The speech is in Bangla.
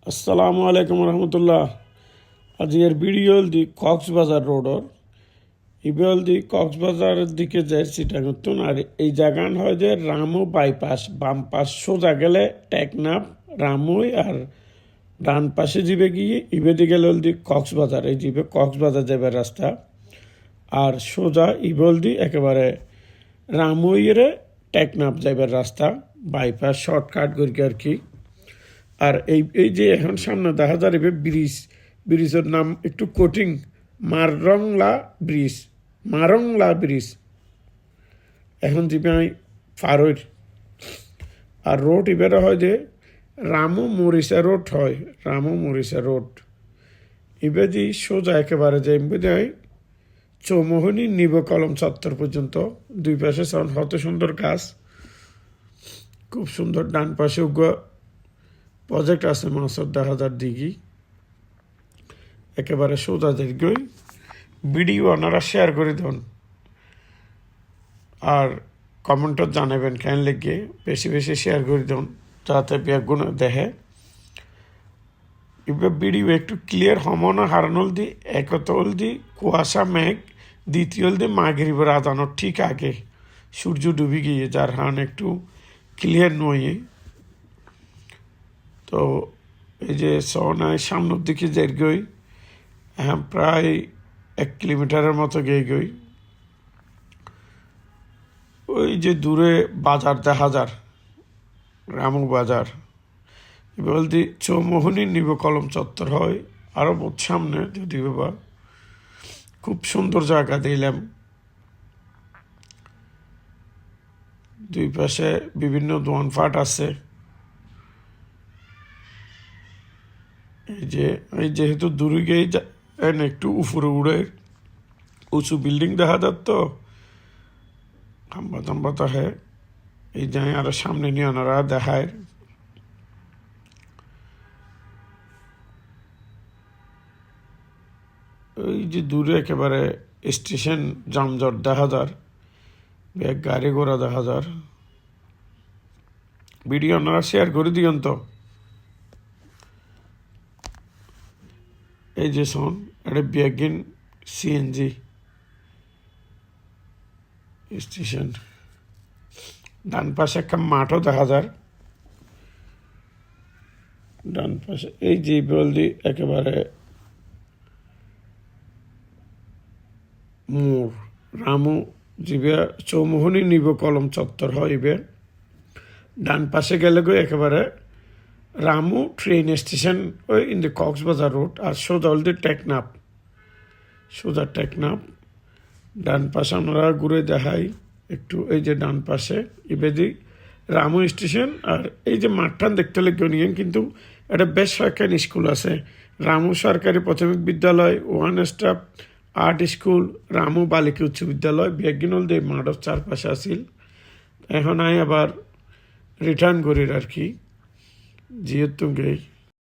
আসসালামু আলাইকুম রহমতুল্লাহ। আজকের ভিডিও দি কক্সবাজার রোডর ইবেল দি কক্সবাজারের দিকে যায় চিটাগতুন। আর এই জায়গান হয় যে রামু বাইপাস, বাম পাশ সোজা গেলে টেকনাফ রামুই, আর ডান পাশে যাবে গিয়ে ইবেদি গেলে দি কক্সবাজার, এই যাবে কক্সবাজার যাবে রাস্তা। আর সোজা ইবেল দি একেবারে রামুইরে টেকনাফ যাইবার রাস্তা, বাইপাস শর্টকাট করি আর কি। আর এই যে এখন সামনে দেখা যাবে ব্রিজের নাম একটু কোটিং, মারংলা ব্রিজ এখন যাবে আমি ফারোর। আর রোড এবারে হয় যে রামু মরিসা রোড হয়, রামু মরিসা রোড এবার যে সোজা একেবারে যে হয় চৌমোহনী নিব কলম চত্বর পর্যন্ত। দুই পাশে হত সুন্দর গাছ, খুব সুন্দর। ডান পাশে প্রজেক্ট আছে মাছের 10,000 দিঘি, একেবারে সোজা দীর্ঘই। ভিডিও আপনারা শেয়ার করে দেন আর কমেন্টত জানাবেন কেন লেগে, বেশি বেশি শেয়ার করে দেন যাতে ব্যাগুন দেখে। এবার ভিডিও একটু ক্লিয়ার হমনা হারানোল দি একত হল দি কুয়াশা মেঘ, দ্বিতীয় হল দি মাগরিবের আজানোর ঠিক আগে সূর্য ডুবে গিয়ে, যার হান একটু ক্লিয়ার নয়। তো এই যে সনায় সামনের দিকে যাই হ্যাঁ প্রায় 1 কিলোমিটারের মতো গই। ওই যে দূরে বাজার দেখা যার, রামু বাজার বলতে চৌমোহনী নিব কলম চত্বর হয় আরও বহুত সামনে। যদি বাবা খুব সুন্দর জায়গা দিলাম, দুই পাশে বিভিন্ন দোকানপাট আছে। এই যেহেতু দূরে গিয়ে একটু উপরে উড়ে উঁচু বিল্ডিং দেখা যাত, তো খাম্বা টাম্বা তো হ্যাঁ এই যাই আরো সামনে নিয়ে ওনারা দেখায়। ওই যে দূরে একেবারে স্টেশন জামজট দেখা যার, ব্যাগ গাড়ি ঘোড়া দেখা যার। ভিডিও ওনারা শেয়ার করে দিয়েন তো। এই যে শোন এটা ব্যাগিন সিএনজি স্টেশন, ডান পাশে একটা মাঠও দেখা যায়। ডান পাশে এই যে বলদি একেবারে মোড় রামু জিবে চৌমোহনী নিব কলম চত্বর হইবে। ডান পাশে গেলে গো একেবারে রামু ট্রেন স্টেশন ওই ইন দি কক্সবাজার রোড। আর সোজা হল দি টেকনাফ, সোজা টেকনাফ। ডান পাশে আমরা ঘুরে দেখাই একটু। এই যে ডান পাশে ইবেদি রামু স্টেশন। আর এই যে মাঠটান দেখতে লেগে নিয়েন, কিন্তু এটা বেশ সরকারি স্কুল আছে। রামু সরকারি প্রাথমিক বিদ্যালয়, one staff art school, Ramu বালিকা উচ্চ বিদ্যালয় বেগিনল দিয়ে মাঠের চারপাশে আসিল। এখন আবার রিটার্ন করির আর কি, যেহেতু গেই